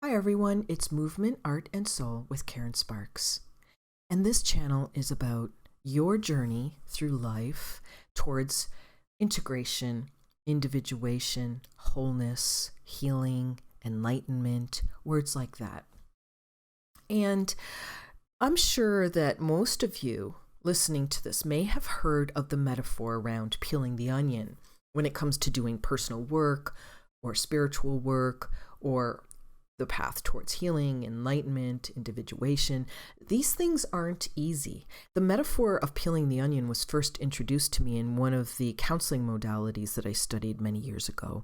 Hi everyone, it's Movement, Art, and Soul with Karen Sparks. And this channel is about your journey through life towards integration, individuation, wholeness, healing, enlightenment, words like that. And I'm sure that most of you listening to this may have heard of the metaphor around peeling the onion when it comes to doing personal work or spiritual work or the path towards healing, enlightenment, individuation. These things aren't easy. The metaphor of peeling the onion was first introduced to me in one of the counseling modalities that I studied many years ago.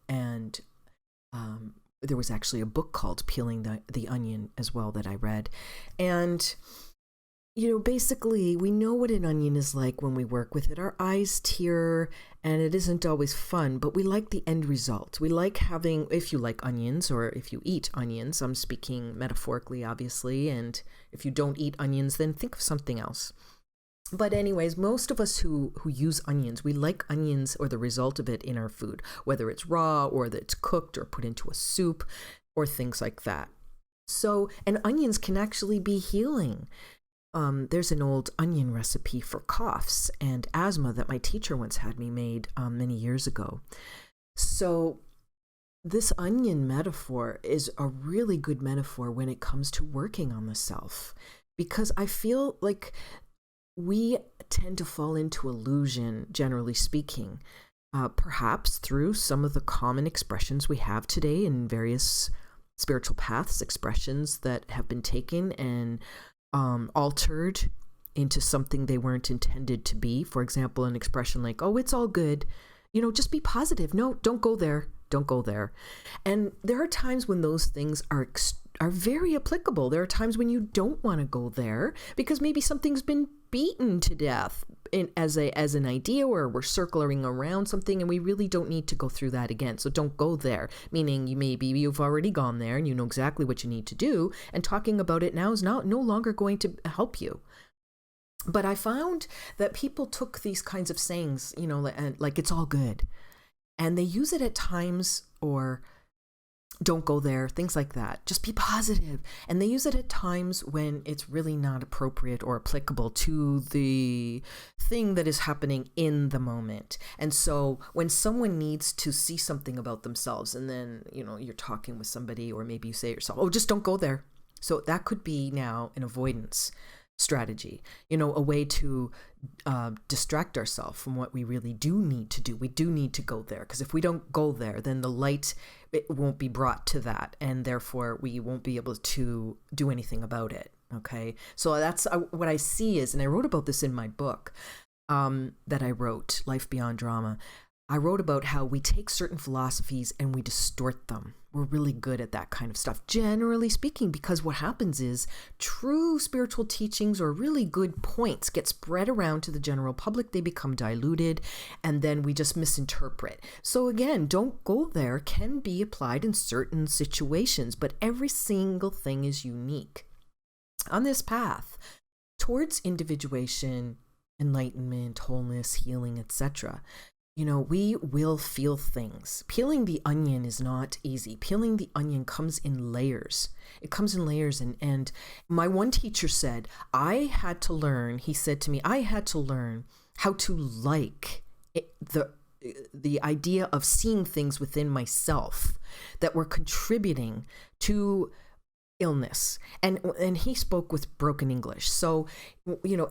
And there was actually a book called Peeling the Onion as well that I read. And basically, we know what an onion is like when we work with it. Our eyes tear, and it isn't always fun, but we like the end result. We like having, if you like onions, or if you eat onions, I'm speaking metaphorically, obviously, and if you don't eat onions, then think of something else. But anyways, most of us who use onions, we like onions or the result of it in our food, whether it's raw or that it's cooked or put into a soup or things like that. So, and onions can actually be healing. There's an old onion recipe for coughs and asthma that my teacher once had me made many years ago. So this onion metaphor is a really good metaphor when it comes to working on the self, because I feel like we tend to fall into illusion, generally speaking, perhaps through some of the common expressions we have today in various spiritual paths, expressions that have been taken and altered into something they weren't intended to be. For example, an expression like, oh, it's all good. Just be positive. No, don't go there. Don't go there. And there are times when those things are very applicable. There are times when you don't want to go there because maybe something's been beaten to death as an idea, or we're circling around something and we really don't need to go through that again. So don't go there, meaning you've already gone there and you know exactly what you need to do, and talking about it now is no longer going to help you. But I found that people took these kinds of sayings, like it's all good, and they use it at times, or don't go there, things like that. Just be positive. And they use it at times when it's really not appropriate or applicable to the thing that is happening in the moment. And so when someone needs to see something about themselves, and then, you're talking with somebody, or maybe you say it yourself, oh, just don't go there. So that could be now an avoidance strategy, a way to distract ourselves from what we really do need to do. We do need to go there, because if we don't go there, then the light, it won't be brought to that, and therefore we won't be able to do anything about it. Okay, so that's what I see is, and I wrote about this in my book that I wrote, Life Beyond Drama. I wrote about how we take certain philosophies and we distort them. We're really good at that kind of stuff, generally speaking, because what happens is true spiritual teachings or really good points get spread around to the general public. They become diluted, and then we just misinterpret. So again, don't go there can be applied in certain situations, but every single thing is unique. On this path towards individuation, enlightenment, wholeness, healing, etc., we will feel things. Peeling the onion is not easy. Peeling the onion comes in layers. It comes in layers. And my one teacher said, he said to me, I had to learn how to like the idea of seeing things within myself that were contributing to illness. And he spoke with broken English. So,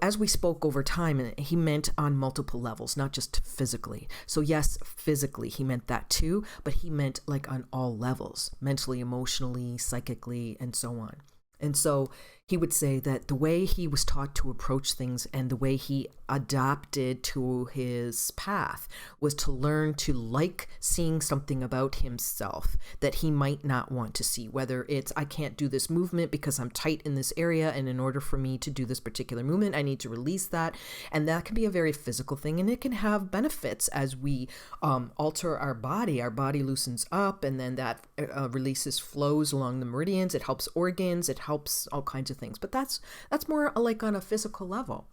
as we spoke over time, he meant on multiple levels, not just physically. So yes, physically, he meant that too, but he meant like on all levels, mentally, emotionally, psychically, and so on. And so he would say that the way he was taught to approach things and the way he adapted to his path was to learn to like seeing something about himself that he might not want to see, whether it's, I can't do this movement because I'm tight in this area, and in order for me to do this particular movement, I need to release that. And that can be a very physical thing, and it can have benefits as we alter our body. Our body loosens up, and then that releases flows along the meridians. It helps organs, it helps all kinds of things. But that's more like on a physical level.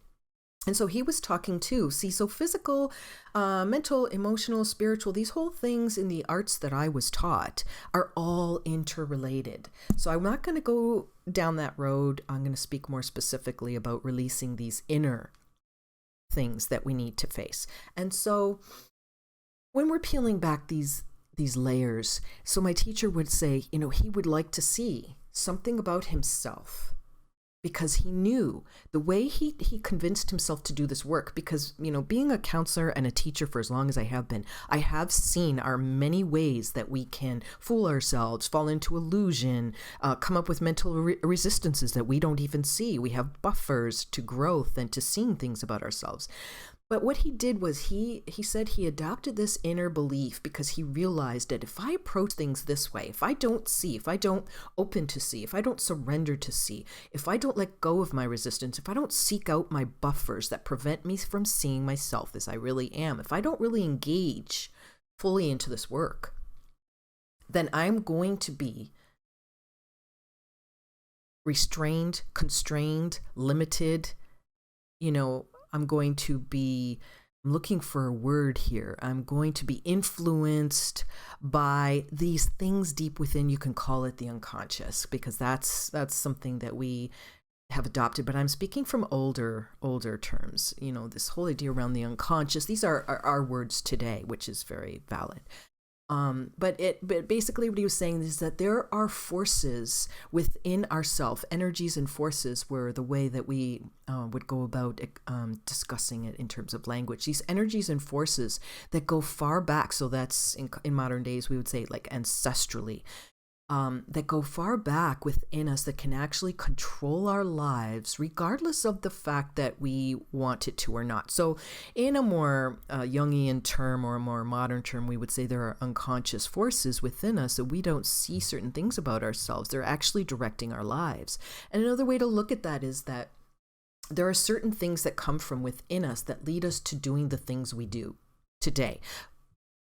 And so he was talking too. See, so physical, mental, emotional, spiritual, these whole things in the arts that I was taught are all interrelated. So I'm not going to go down that road. I'm going to speak more specifically about releasing these inner things that we need to face. And so when we're peeling back these layers, so my teacher would say, he would like to see something about himself, because he knew the way he convinced himself to do this work, because, being a counselor and a teacher for as long as I have been, I have seen our many ways that we can fool ourselves, fall into illusion, come up with mental resistances that we don't even see. We have buffers to growth and to seeing things about ourselves. But what he did was he said he adopted this inner belief because he realized that if I approach things this way, if I don't see, if I don't open to see, if I don't surrender to see, if I don't let go of my resistance, if I don't seek out my buffers that prevent me from seeing myself as I really am, if I don't really engage fully into this work, then I'm going to be restrained, constrained, limited, I'm looking for a word here. I'm going to be influenced by these things deep within. You can call it the unconscious, because that's something that we have adopted, but I'm speaking from older terms. This whole idea around the unconscious, these are our words today, which is very valid. But basically what he was saying is that there are forces within ourself, energies and forces, were the way that we would go about discussing it in terms of language. These energies and forces that go far back, so that's in modern days we would say like ancestrally, that go far back within us, that can actually control our lives regardless of the fact that we want it to or not. So in a more Jungian term, or a more modern term, we would say there are unconscious forces within us that we don't see certain things about ourselves. They're actually directing our lives. And another way to look at that is that there are certain things that come from within us that lead us to doing the things we do today.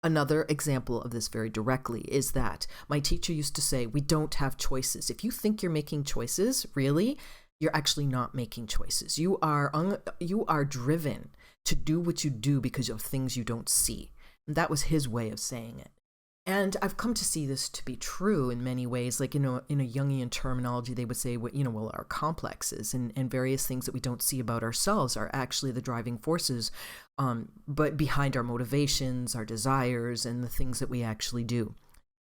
Another example of this very directly is that my teacher used to say, we don't have choices. If you think you're making choices, really, you're actually not making choices. You are driven to do what you do because of things you don't see. And that was his way of saying it. And I've come to see this to be true in many ways. Like, in a Jungian terminology, they would say, our complexes and various things that we don't see about ourselves are actually the driving forces, but behind our motivations, our desires, and the things that we actually do.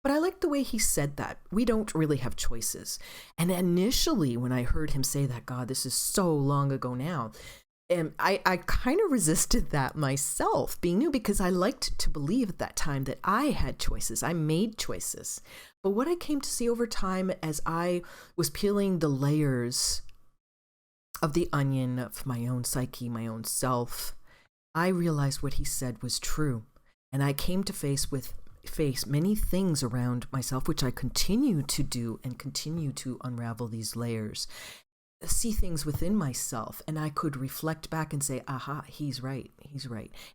But I like the way he said that. We don't really have choices. And initially, when I heard him say that, God, this is so long ago now, and I kind of resisted that myself, being new, because I liked to believe at that time that I had choices. I made choices. But what I came to see over time, as I was peeling the layers of the onion of my own psyche, my own self, I realized what he said was true. And I came to face many things around myself, which I continue to do and continue to unravel these layers. See things within myself, and I could reflect back and say, aha, he's right.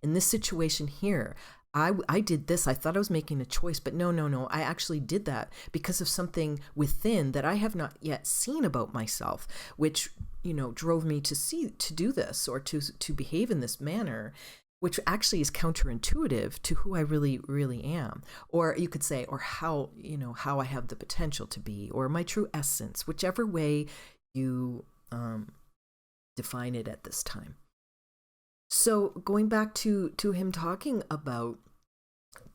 In this situation here, I did this. I thought I was making a choice, but no. I actually did that because of something within that I have not yet seen about myself, which, drove me to do this, or to behave in this manner, which actually is counterintuitive to who I really, really am. Or you could say, or how I have the potential to be, or my true essence, whichever way you define it at this time. So going back to him talking about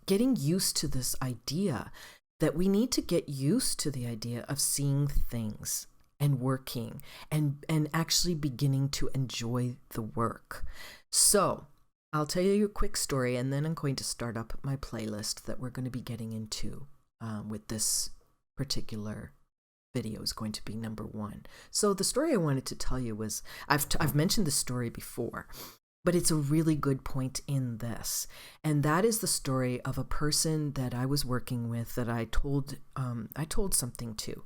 getting used to this idea that we need to get used to the idea of seeing things and working and actually beginning to enjoy the work. So I'll tell you a quick story, and then I'm going to start up my playlist that we're going to be getting into with this particular video is going to be number 1. So the story I wanted to tell you was, I've mentioned this story before, but it's a really good point in this. And that is the story of a person that I was working with that I told something to.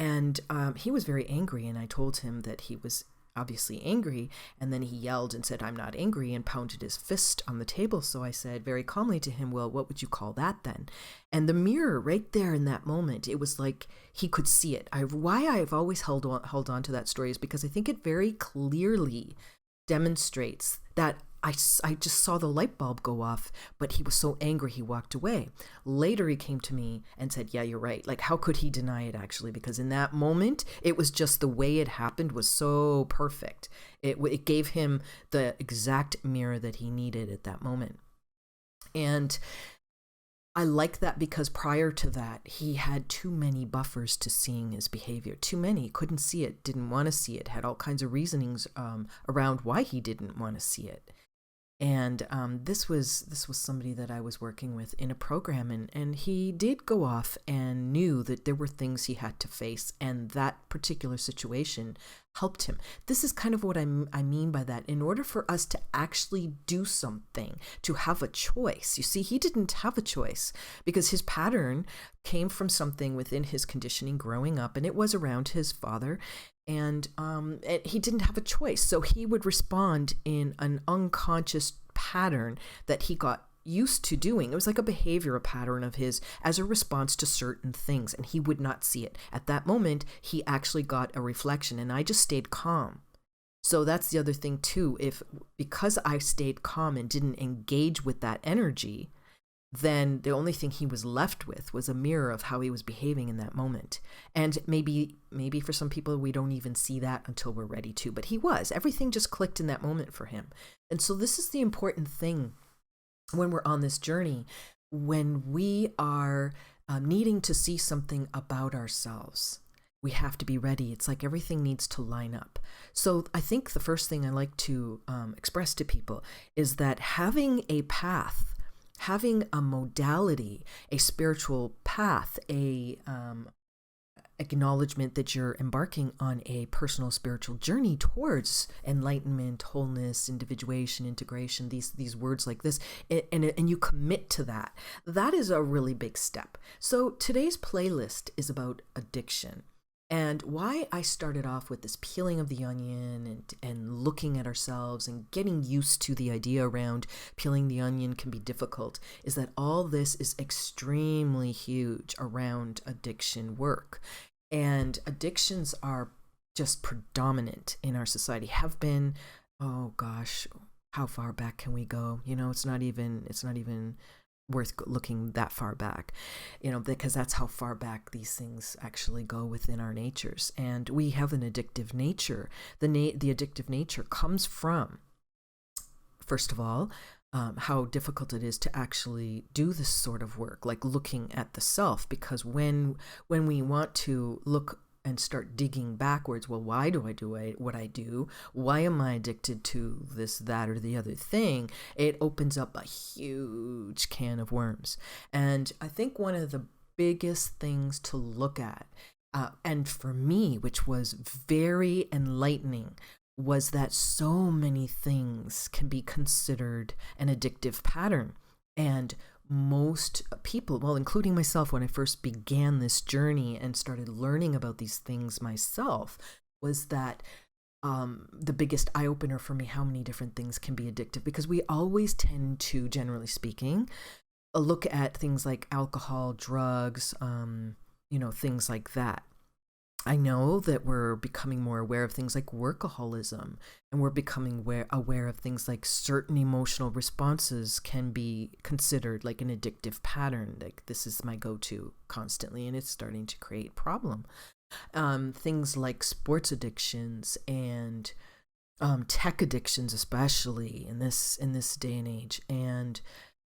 And he was very angry, and I told him that he was obviously angry, and then he yelled and said, "I'm not angry," and pounded his fist on the table. So I said very calmly to him, "Well, what would you call that then?" And the mirror right there in that moment, it was like he could see it. Why I've always held on to that story is because I think it very clearly demonstrates that I just saw the light bulb go off, but he was so angry he walked away. Later, he came to me and said, yeah, you're right. Like, how could he deny it, actually? Because in that moment, it was just the way it happened was so perfect. It gave him the exact mirror that he needed at that moment. And I like that because prior to that, he had too many buffers to seeing his behavior. Too many. Couldn't see it, didn't want to see it, had all kinds of reasonings around why he didn't want to see it. And this was somebody that I was working with in a program, and he did go off and knew that there were things he had to face, and that particular situation helped him. This is kind of what I mean by that. In order for us to actually do something, to have a choice, you see, he didn't have a choice because his pattern came from something within his conditioning growing up, and it was around his father. And he didn't have a choice. So he would respond in an unconscious pattern that he got used to doing. It was like a behavioral pattern of his as a response to certain things, and he would not see it. At that moment, he actually got a reflection, and I just stayed calm. So that's the other thing too. Because I stayed calm and didn't engage with that energy, then the only thing he was left with was a mirror of how he was behaving in that moment. And maybe for some people, we don't even see that until we're ready to, but everything just clicked in that moment for him. And so this is the important thing when we're on this journey, when we are needing to see something about ourselves. We have to be ready. It's like everything needs to line up. So I think the first thing I like to express to people is that having a path, having a modality, a spiritual path, a acknowledgement that you're embarking on a personal spiritual journey towards enlightenment, wholeness, individuation, integration, these words like this, and you commit to that. That is a really big step. So today's playlist is about addiction. And why I started off with this peeling of the onion and looking at ourselves and getting used to the idea around peeling the onion can be difficult is that all this is extremely huge around addiction work. And addictions are just predominant in our society, have been, oh gosh, how far back can we go? It's not even worth looking that far back, because that's how far back these things actually go within our natures. And we have an addictive nature. The addictive nature comes from, first of all, how difficult it is to actually do this sort of work, like looking at the self, because when we want to look and start digging backwards, well, why do I do what I do? Why am I addicted to this, that, or the other thing? It opens up a huge can of worms. And I think one of the biggest things to look at, and for me, which was very enlightening, was that so many things can be considered an addictive pattern. And most people, well, including myself, when I first began this journey and started learning about these things myself, was that the biggest eye-opener for me, how many different things can be addictive, because we always tend to, generally speaking, look at things like alcohol, drugs, things like that. I know that we're becoming more aware of things like workaholism, and we're becoming aware of things like certain emotional responses can be considered like an addictive pattern. Like, this is my go-to constantly, and it's starting to create problem. Things like sports addictions and tech addictions, especially in this day and age. And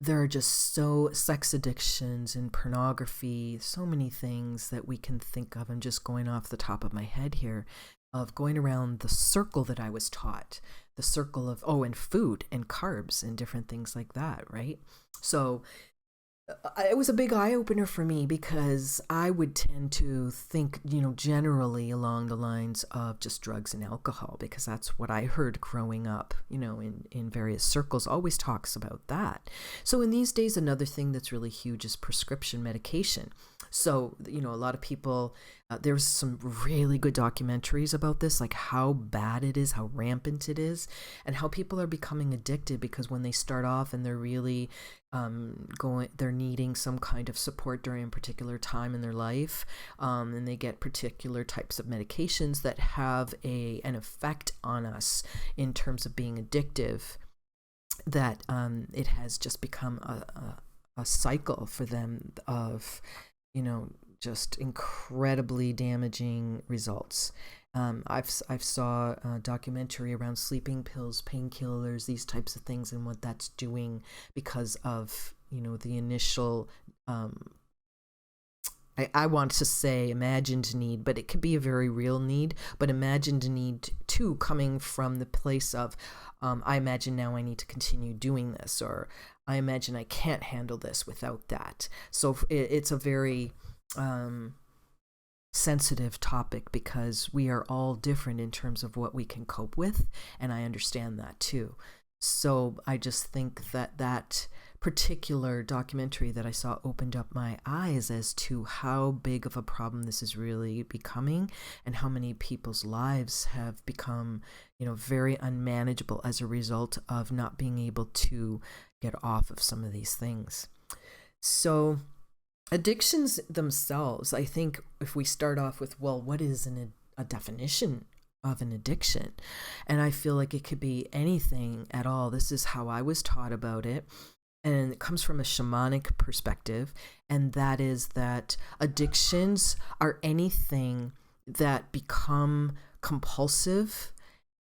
there are just sex addictions and pornography, so many things that we can think of. I'm just going off the top of my head here, of going around the circle that I was taught, the circle of, and food and carbs and different things like that, right? So it was a big eye-opener for me, because I would tend to think, generally along the lines of just drugs and alcohol, because that's what I heard growing up, in various circles, always talks about that. So in these days, another thing that's really huge is prescription medication. So, a lot of people, there's some really good documentaries about this, like how bad it is, how rampant it is, and how people are becoming addicted because when they start off and they're really they're needing some kind of support during a particular time in their life, and they get particular types of medications that have an effect on us in terms of being addictive, that it has just become a cycle for them of, just incredibly damaging results. I've saw a documentary around sleeping pills, painkillers, these types of things, and what that's doing because of, the initial, I want to say imagined need, but it could be a very real need, but imagined need too, coming from the place of, I imagine now I need to continue doing this, or I imagine I can't handle this without that. So it's a very sensitive topic because we are all different in terms of what we can cope with, and I understand that too. So I just think that particular documentary that I saw opened up my eyes as to how big of a problem this is really becoming, and how many people's lives have become, very unmanageable as a result of not being able to get off of some of these things. So addictions themselves, I think if we start off with, well, what is a definition of an addiction? And I feel like it could be anything at all. This is how I was taught about it. And it comes from a shamanic perspective. And that is that addictions are anything that become compulsive.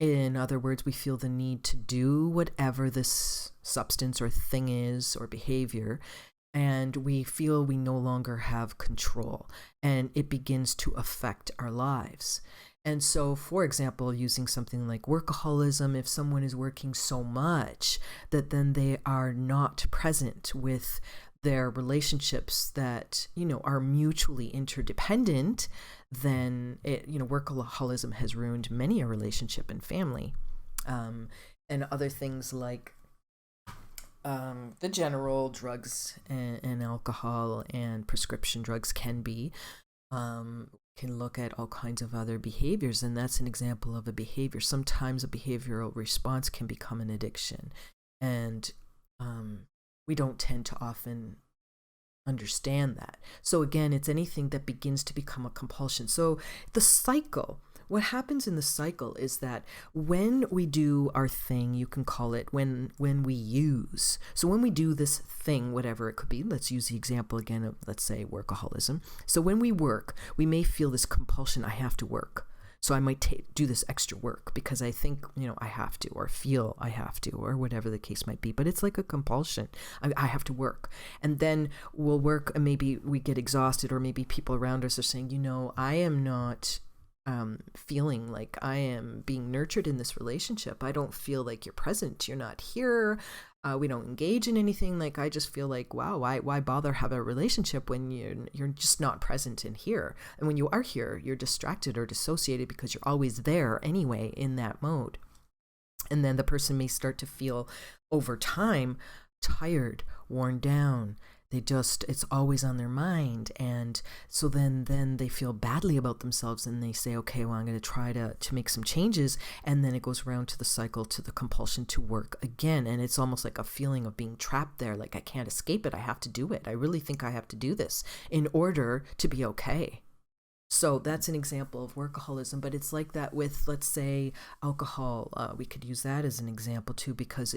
In other words, we feel the need to do whatever this substance or thing is or behavior, and we feel we no longer have control, and it begins to affect our lives. And so, for example, using something like workaholism, if someone is working so much that then they are not present with their relationships that, are mutually interdependent, then workaholism has ruined many a relationship and family. And other things like the general drugs and alcohol and prescription drugs can be, can look at all kinds of other behaviors, and that's an example of a behavior. Sometimes a behavioral response can become an addiction, and we don't tend to often understand that. So again, it's anything that begins to become a compulsion. So the cycle, what happens in the cycle is that when we do our thing, you can call it when we use. So when we do this thing, whatever it could be, let's use the example again of, let's say, workaholism. So when we work, we may feel this compulsion, I have to work. So I might do this extra work because I think, I have to, or feel I have to, or whatever the case might be. But it's like a compulsion. I have to work. And then we'll work and maybe we get exhausted, or maybe people around us are saying, I am not feeling like I am being nurtured in this relationship. I don't feel like you're present. You're not here. We don't engage in anything. Like, I just feel like, wow, why bother have a relationship when you're just not present in here? And when you are here, you're distracted or dissociated because you're always there anyway in that mode. And then the person may start to feel over time tired, worn down. It's always on their mind. And so then they feel badly about themselves, and they say, okay, well, I'm going to try to make some changes. And then it goes around to the cycle, to the compulsion to work again. And it's almost like a feeling of being trapped there. Like, I can't escape it. I have to do it. I really think I have to do this in order to be okay. So that's an example of workaholism, but it's like that with, let's say, alcohol. We could use that as an example too, because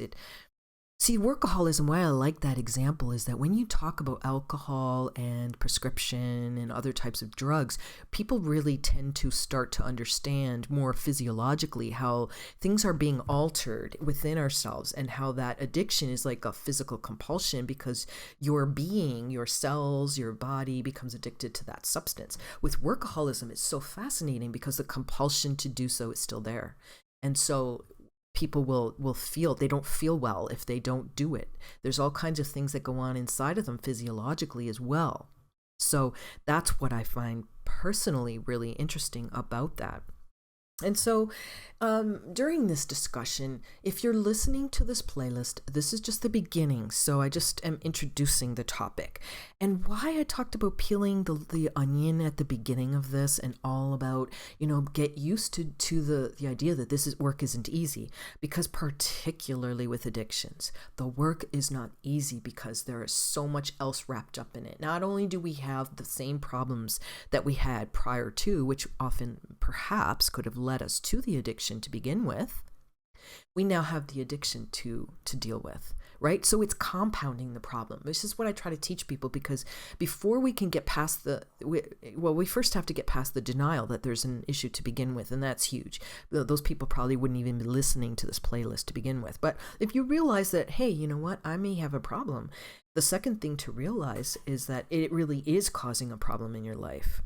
workaholism, why I like that example is that when you talk about alcohol and prescription and other types of drugs, people really tend to start to understand more physiologically how things are being altered within ourselves, and how that addiction is like a physical compulsion because your being, your cells, your body becomes addicted to that substance. With workaholism, it's so fascinating because the compulsion to do so is still there. And so people will feel they don't feel well if they don't do it. There's all kinds of things that go on inside of them physiologically as well. So that's what I find personally really interesting about that. And so, during this discussion, if you're listening to this playlist, this is just the beginning. So I just am introducing the topic. And why I talked about peeling the onion at the beginning of this and all about, get used to the idea that work isn't easy. Because particularly with addictions, the work is not easy because there is so much else wrapped up in it. Not only do we have the same problems that we had prior to, which often perhaps could have led us to the addiction to begin with, we now have the addiction to deal with, right? So it's compounding the problem. This is what I try to teach people, because before we can get past we first have to get past the denial that there's an issue to begin with, and that's huge. Those people probably wouldn't even be listening to this playlist to begin with. But if you realize that, hey, you know what, I may have a problem, the second thing to realize is that it really is causing a problem in your life.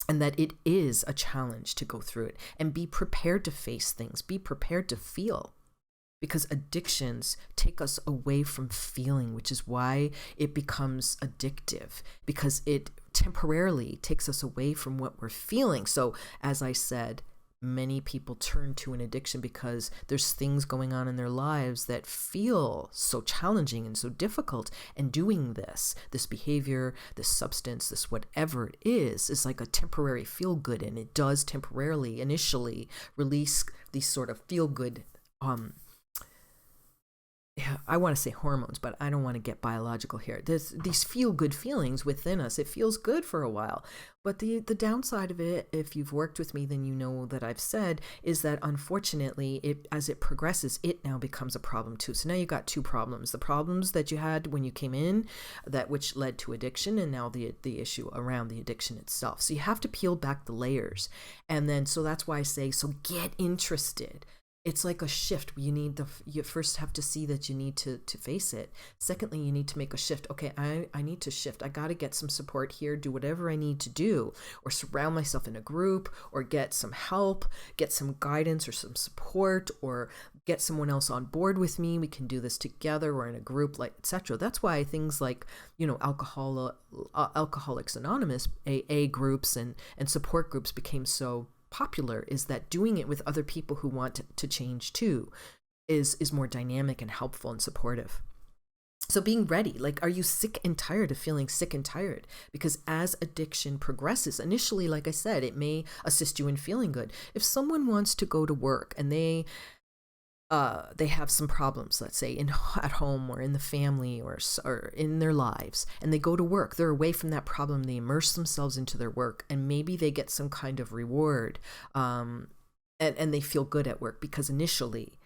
And that it is a challenge to go through it, and be prepared to face things, be prepared to feel, because addictions take us away from feeling, which is why it becomes addictive, because it temporarily takes us away from what we're feeling. So as I said, many people turn to an addiction because there's things going on in their lives that feel so challenging and so difficult. And doing this behavior, this substance, this whatever it is like a temporary feel good. And it does temporarily, initially, release these sort of feel good, I want to say hormones, but I don't want to get biological here. There's these feel-good feelings within us. It feels good for a while. But the downside of it, if you've worked with me, then you know that I've said, is that unfortunately, as it progresses, it now becomes a problem too. So now you've got two problems. The problems that you had when you came in, which led to addiction, and now the issue around the addiction itself. So you have to peel back the layers. And then, so that's why I say, so get interested. It's like a shift. You first have to see that you need to face it. Secondly, you need to make a shift. Okay, I need to shift. I got to get some support here, do whatever I need to do, or surround myself in a group, or get some help, get some guidance or some support, or get someone else on board with me. We can do this together, or in a group, like, etc. That's why things like, Alcoholics Anonymous, AA groups and support groups became so popular, is that doing it with other people who want to change too is more dynamic and helpful and supportive. So being ready, like, are you sick and tired of feeling sick and tired? Because as addiction progresses, initially, like I said, it may assist you in feeling good. If someone wants to go to work and they have some problems, let's say at home or in the family or in their lives, and they go to work, they're away from that problem, they immerse themselves into their work, and maybe they get some kind of reward, and they feel good at work, because initially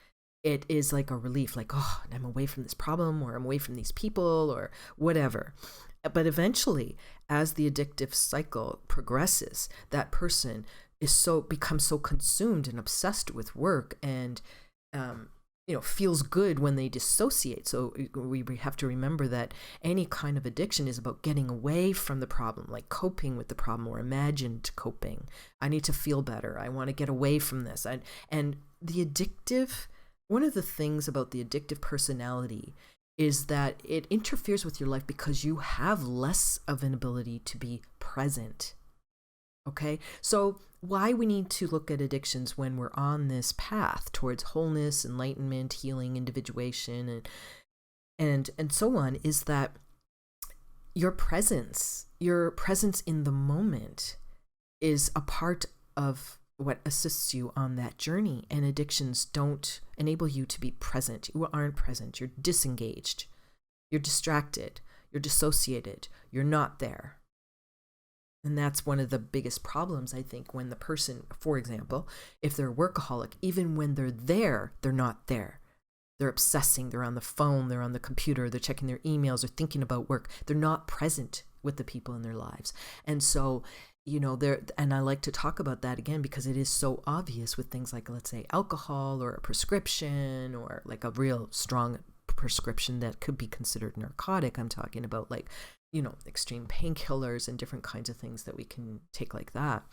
it is like a relief, like, oh, I'm away from this problem, or I'm away from these people, or whatever. But eventually, as the addictive cycle progresses, that person becomes so consumed and obsessed with work, and feels good when they dissociate. So we have to remember that any kind of addiction is about getting away from the problem, like coping with the problem, or imagined coping. I need to feel better. I want to get away from this. And one of the things about the addictive personality is that it interferes with your life because you have less of an ability to be present. Okay, so why we need to look at addictions when we're on this path towards wholeness, enlightenment, healing, individuation, and so on, is that your presence in the moment is a part of what assists you on that journey. And addictions don't enable you to be present. You aren't present. You're disengaged. You're distracted. You're dissociated. You're not there. And that's one of the biggest problems, I think, when the person, for example, if they're a workaholic, even when they're there, they're not there. They're obsessing, they're on the phone, they're on the computer, they're checking their emails, they're thinking about work. They're not present with the people in their lives. And so, and I like to talk about that again, because it is so obvious with things like, let's say, alcohol, or a prescription, or like a real strong prescription that could be considered narcotic. I'm talking about, like, extreme painkillers and different kinds of things that we can take like that.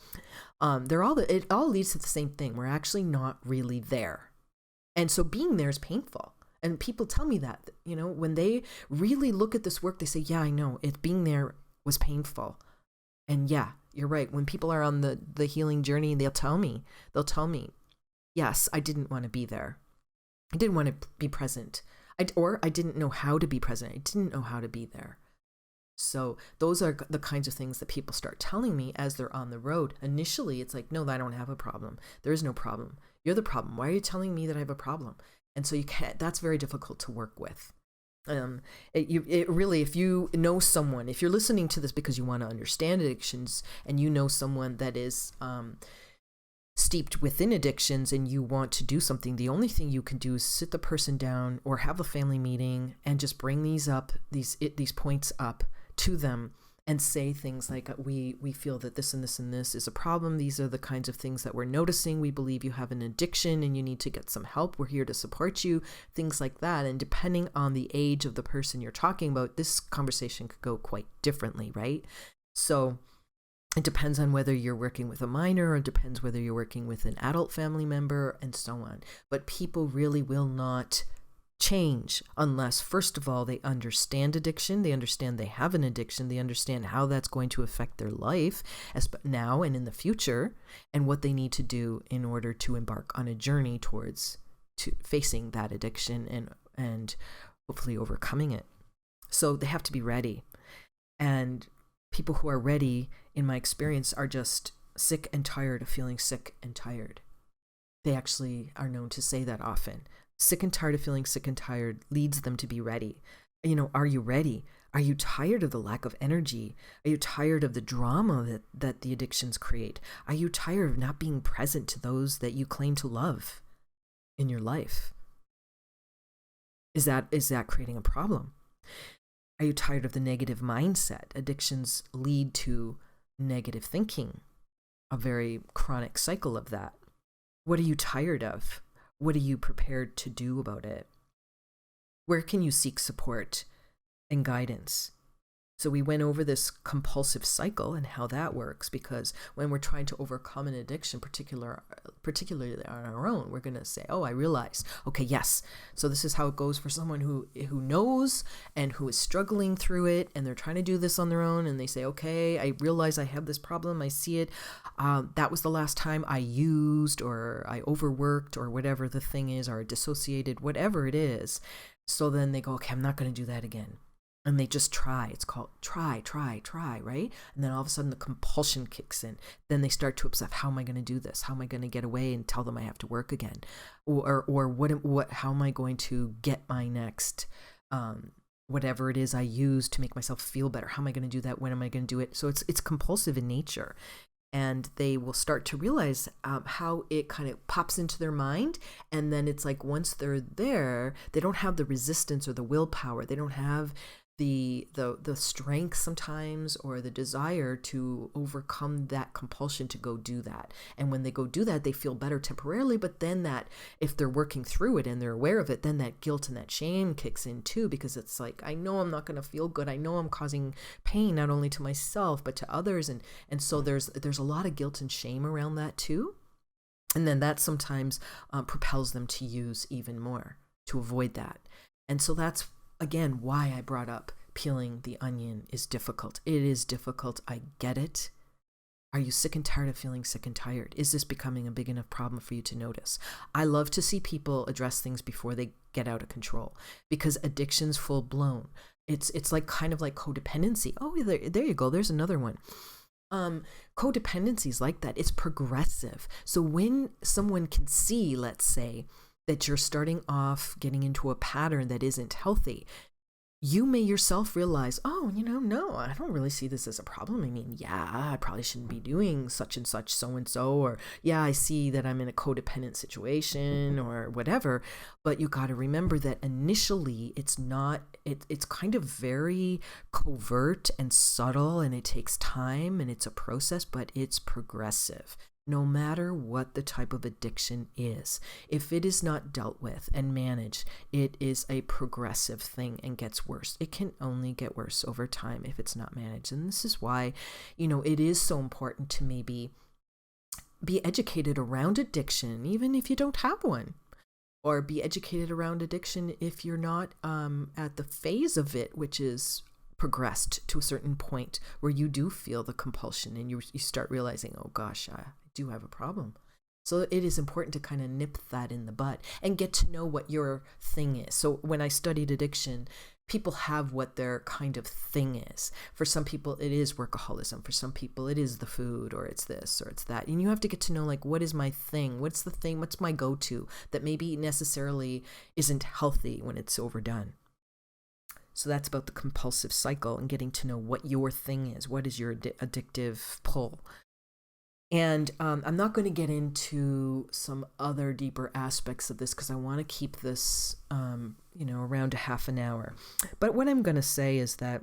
It all leads to the same thing. We're actually not really there. And so being there is painful. And people tell me that, when they really look at this work, they say, yeah, I know, being there was painful. And yeah, You're right. When people are on the healing journey, they'll tell me, yes, I didn't want to be there. I didn't want to be present. Or I didn't know how to be present. I didn't know how to be there. So those are the kinds of things that people start telling me as they're on the road. Initially, it's like, no, I don't have a problem. There is no problem. You're the problem. Why are you telling me that I have a problem? And so that's very difficult to work with. It really, if you know someone, if you're listening to this because you want to understand addictions and you know someone that is steeped within addictions and you want to do something, the only thing you can do is sit the person down or have a family meeting and just bring these points up to them and say things like, we feel that this and this and this is a problem. These are the kinds of things that we're noticing. We believe you have an addiction and you need to get some help. We're here to support you, things like that. And depending on the age of the person you're talking about, this conversation could go quite differently, right? So it depends on whether you're working with a minor, or it depends whether you're working with an adult family member, and so on. But people really will not change unless, first of all, they understand addiction, they understand they have an addiction, they understand how that's going to affect their life as now and in the future, and what they need to do in order to embark on a journey towards facing that addiction and hopefully overcoming it. So they have to be ready. And people who are ready, in my experience, are just sick and tired of feeling sick and tired. They actually are known to say that often. Sick and tired of feeling sick and tired leads them to be ready. Are you ready? Are you tired of the lack of energy? Are you tired of the drama that the addictions create? Are you tired of not being present to those that you claim to love in your life? Is that creating a problem? Are you tired of the negative mindset? Addictions lead to negative thinking, a very chronic cycle of that. What are you tired of? What are you prepared to do about it? Where can you seek support and guidance? So we went over this compulsive cycle and how that works, because when we're trying to overcome an addiction, particularly on our own, we're going to say, oh, I realize, okay, yes. So this is how it goes for someone who knows and who is struggling through it, and they're trying to do this on their own, and they say, okay, I realize I have this problem. I see it. That was the last time I used, or I overworked, or whatever the thing is, or dissociated, whatever it is. So then they go, okay, I'm not going to do that again. And they just try. It's called try, right? And then all of a sudden the compulsion kicks in. Then they start to obsess. How am I going to do this? How am I going to get away and tell them I have to work again? Or what? How am I going to get my next whatever it is I use to make myself feel better? How am I going to do that? When am I going to do it? So it's compulsive in nature. And they will start to realize how it kind of pops into their mind. And then it's like, once they're there, they don't have the resistance or the willpower. They don't have the strength sometimes, or the desire to overcome that compulsion to go do that. And when they go do that, they feel better temporarily, but then that, if they're working through it and they're aware of it, then that guilt and that shame kicks in too, because it's like, I know I'm not going to feel good. I know I'm causing pain, not only to myself, but to others. And so there's a lot of guilt and shame around that too. And then that sometimes propels them to use even more to avoid that. And so that's, again, why I brought up peeling the onion is difficult. It is difficult. I get it. Are you sick and tired of feeling sick and tired? Is this becoming a big enough problem for you to notice? I love to see people address things before they get out of control, because addiction's full blown. It's like kind of like codependency. Oh, there you go. There's another one. Codependency is like that. It's progressive. So when someone can see, let's say, that you're starting off getting into a pattern that isn't healthy, you may yourself realize, oh, no, I don't really see this as a problem. I mean, yeah, I probably shouldn't be doing such and such, so-and-so, or yeah, I see that I'm in a codependent situation or whatever. But you got to remember that initially it's kind of very covert and subtle, and it takes time and it's a process, but it's progressive. No matter what the type of addiction is, if it is not dealt with and managed, it is a progressive thing and gets worse. It can only get worse over time if it's not managed. And this is why, it is so important to maybe be educated around addiction, even if you don't have one, or be educated around addiction if you're not at the phase of it, which is progressed to a certain point where you do feel the compulsion and you start realizing, oh gosh, I do have a problem. So it is important to kind of nip that in the bud and get to know what your thing is. So when I studied addiction, people have what their kind of thing is. For some people, it is workaholism. For some people, it is the food, or it's this, or it's that. And you have to get to know, like, what is my thing? What's the thing? What's my go-to that maybe necessarily isn't healthy when it's overdone? So that's about the compulsive cycle and getting to know what your thing is. What is your addictive pull? And I'm not going to get into some other deeper aspects of this because I want to keep this, around a half an hour. But what I'm going to say is that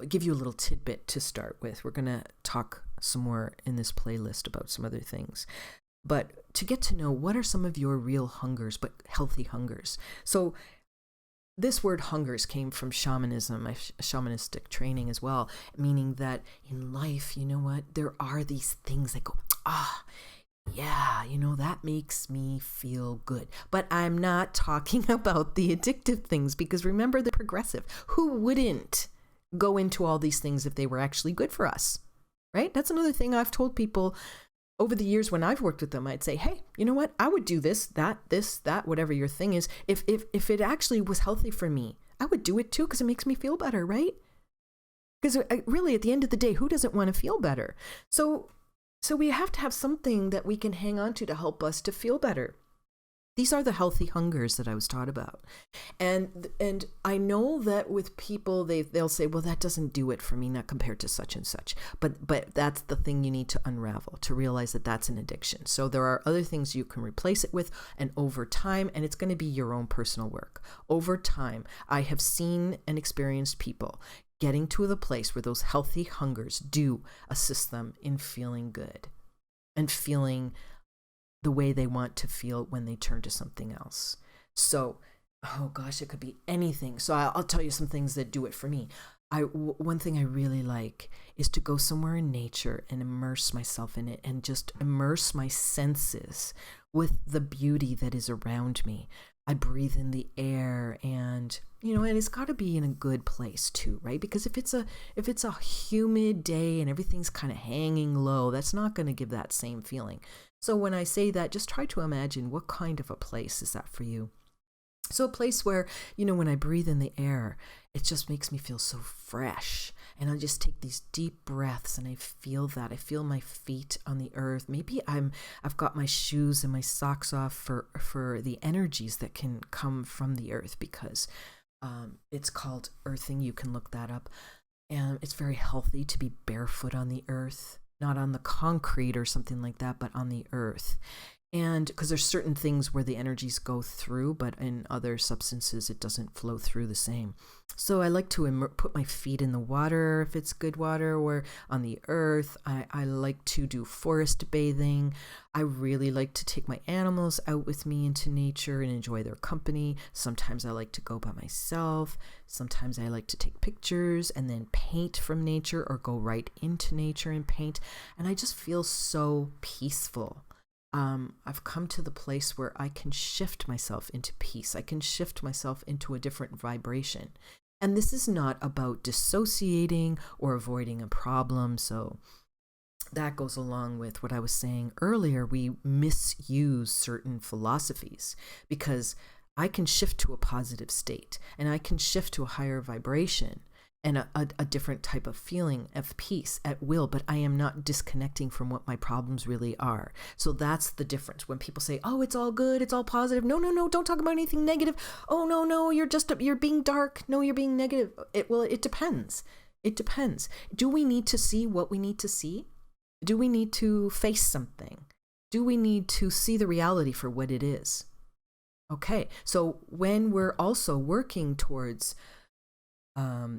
give you a little tidbit to start with. We're going to talk some more in this playlist about some other things. But to get to know what are some of your real hungers, but healthy hungers. So this word hungers came from shamanism, my shamanistic training as well, meaning that in life, you know what, there are these things that go, yeah, that makes me feel good. But I'm not talking about the addictive things, because remember, the progressive. Who wouldn't go into all these things if they were actually good for us, right? That's another thing I've told people over the years when I've worked with them. I'd say, hey, you know what? I would do this, that, whatever your thing is. If it actually was healthy for me, I would do it too, because it makes me feel better, right? Because really, at the end of the day, who doesn't want to feel better? So we have to have something that we can hang on to help us to feel better. These are the healthy hungers that I was taught about. And I know that with people, they'll say, well, that doesn't do it for me, not compared to such and such. But that's the thing you need to unravel, to realize that that's an addiction. So there are other things you can replace it with, and over time, and it's going to be your own personal work. Over time, I have seen and experienced people getting to the place where those healthy hungers do assist them in feeling good and feeling the way they want to feel when they turn to something else. So, oh gosh, it could be anything. So I'll tell you some things that do it for me. One thing I really like is to go somewhere in nature and immerse myself in it, and just immerse my senses with the beauty that is around me. I breathe in the air, and and it's got to be in a good place too, right? Because if it's a humid day and everything's kind of hanging low, that's not going to give that same feeling. So when I say that, just try to imagine, what kind of a place is that for you? So a place where, when I breathe in the air, it just makes me feel so fresh. And I just take these deep breaths and I feel that. I feel my feet on the earth. Maybe I've got my shoes and my socks off for the energies that can come from the earth, because it's called earthing. You can look that up. And it's very healthy to be barefoot on the earth, not on the concrete or something like that, but on the earth. And because there's certain things where the energies go through, but in other substances, it doesn't flow through the same. So I like to put my feet in the water, if it's good water, or on the earth. I like to do forest bathing. I really like to take my animals out with me into nature and enjoy their company. Sometimes I like to go by myself. Sometimes I like to take pictures and then paint from nature, or go right into nature and paint. And I just feel so peaceful. I've come to the place where I can shift myself into peace. I can shift myself into a different vibration. And this is not about dissociating or avoiding a problem. So that goes along with what I was saying earlier. We misuse certain philosophies, because I can shift to a positive state, and I can shift to a higher vibration and a different type of feeling of peace at will, but I am not disconnecting from what my problems really are. So that's the difference. When people say, oh, it's all good, it's all positive. No, don't talk about anything negative. Oh, no, you're being dark. No, you're being negative. It depends. It depends. Do we need to see what we need to see? Do we need to face something? Do we need to see the reality for what it is? Okay, so when we're also working towards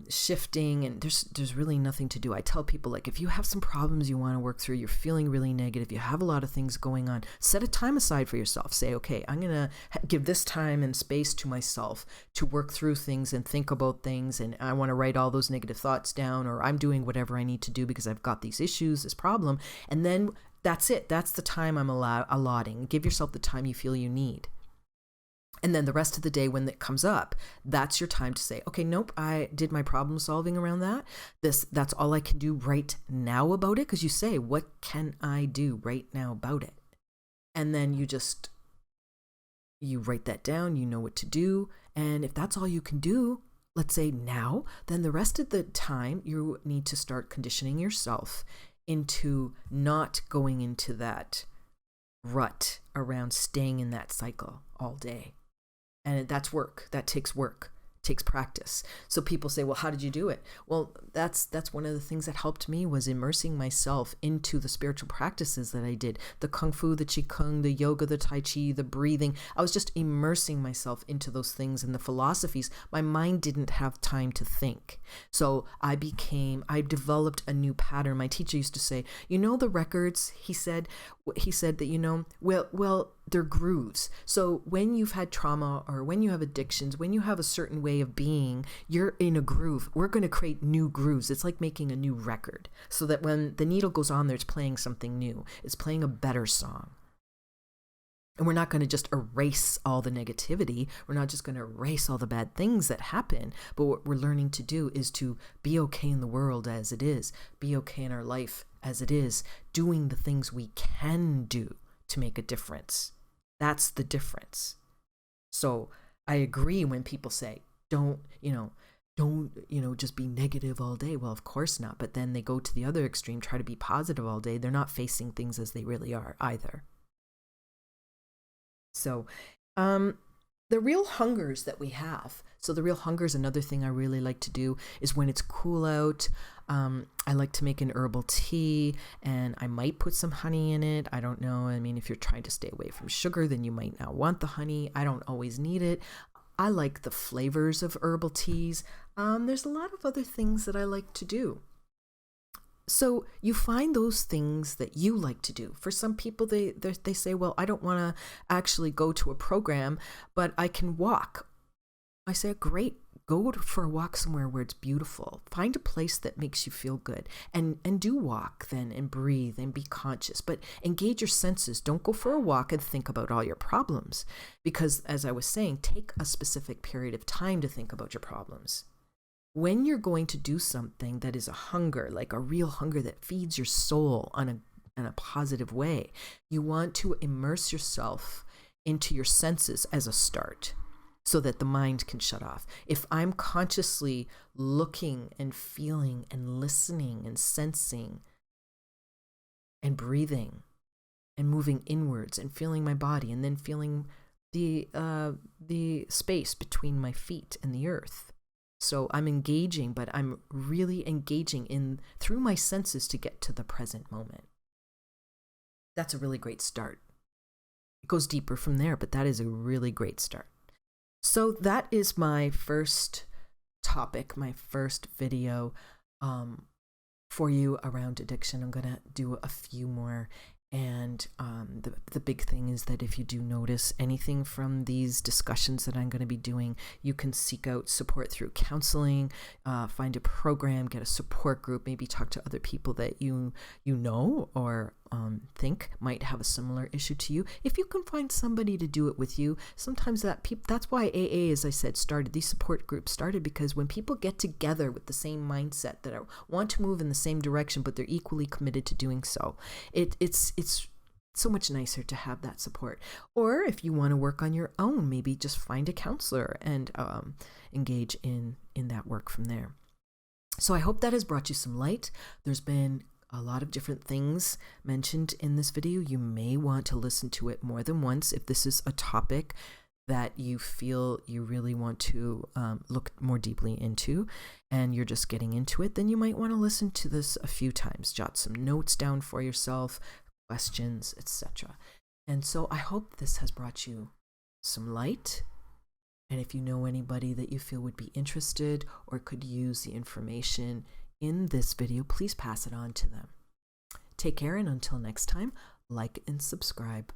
shifting, and there's really nothing to do. I tell people, like, if you have some problems you want to work through, you're feeling really negative, you have a lot of things going on, set a time aside for yourself. Say, okay, I'm going to give this time and space to myself to work through things and think about things, and I want to write all those negative thoughts down, or I'm doing whatever I need to do because I've got these issues, this problem, and then that's it. That's the time I'm allotting. Give yourself the time you feel you need. And then the rest of the day when it comes up, that's your time to say, okay, nope, I did my problem solving around that. That's all I can do right now about it. Because you say, what can I do right now about it? And then you write that down, you know what to do. And if that's all you can do, let's say now, then the rest of the time you need to start conditioning yourself into not going into that rut around staying in that cycle all day. And that's work. That takes work. It takes practice. So people say, well, how did you do it? Well, that's one of the things that helped me was immersing myself into the spiritual practices that I did. The Kung Fu, the Qigong, the yoga, the Tai Chi, the breathing. I was just immersing myself into those things and the philosophies. My mind didn't have time to think. So I developed a new pattern. My teacher used to say, the records, he said that, well, they're grooves. So when you've had trauma or when you have addictions, when you have a certain way of being, you're in a groove. We're going to create new grooves. It's like making a new record so that when the needle goes on there, it's playing something new. It's playing a better song. And we're not going to just erase all the negativity. We're not just going to erase all the bad things that happen. But what we're learning to do is to be okay in the world as it is, be okay in our life as it is, doing the things we can do to make a difference. That's the difference. So I agree when people say, don't just be negative all day. Well, of course not. But then they go to the other extreme, try to be positive all day. They're not facing things as they really are either. So the real hungers that we have. So the real hunger is another thing I really like to do is when it's cool out. I like to make an herbal tea and I might put some honey in it. I don't know. I mean, if you're trying to stay away from sugar, then you might not want the honey. I don't always need it. I like the flavors of herbal teas. There's a lot of other things that I like to do. So you find those things that you like to do. For some people, they say, well, I don't want to actually go to a program, but I can walk. I say, great, go for a walk somewhere where it's beautiful. Find a place that makes you feel good and do walk then and breathe and be conscious. But engage your senses. Don't go for a walk and think about all your problems. Because as I was saying, take a specific period of time to think about your problems. When you're going to do something that is a hunger, like a real hunger that feeds your soul in a positive way, you want to immerse yourself into your senses as a start so that the mind can shut off. If I'm consciously looking and feeling and listening and sensing and breathing and moving inwards and feeling my body and then feeling the space between my feet and the earth. So I'm engaging, but I'm really engaging through my senses to get to the present moment. That's a really great start. It goes deeper from there, but that is a really great start. So that is my first topic, my first video for you around addiction. I'm going to do a few more. And the big thing is that if you do notice anything from these discussions that I'm going to be doing, you can seek out support through counseling, find a program, get a support group, maybe talk to other people that you know or think might have a similar issue to you. If you can find somebody to do it with you, sometimes that's why AA, as I said, started. These support groups started because when people get together with the same mindset that want to move in the same direction, but they're equally committed to doing so, it's so much nicer to have that support. Or if you want to work on your own, maybe just find a counselor and engage in that work from there. So I hope that has brought you some light. There's been a lot of different things mentioned in this video. You may want to listen to it more than once if this is a topic that you feel you really want to look more deeply into and you're just getting into it. Then you might want to listen to this a few times, jot some notes down for yourself, questions, etc. And so I hope this has brought you some light. And if you know anybody that you feel would be interested or could use the information in this video, please pass it on to them. Take care, and until next time, like and subscribe.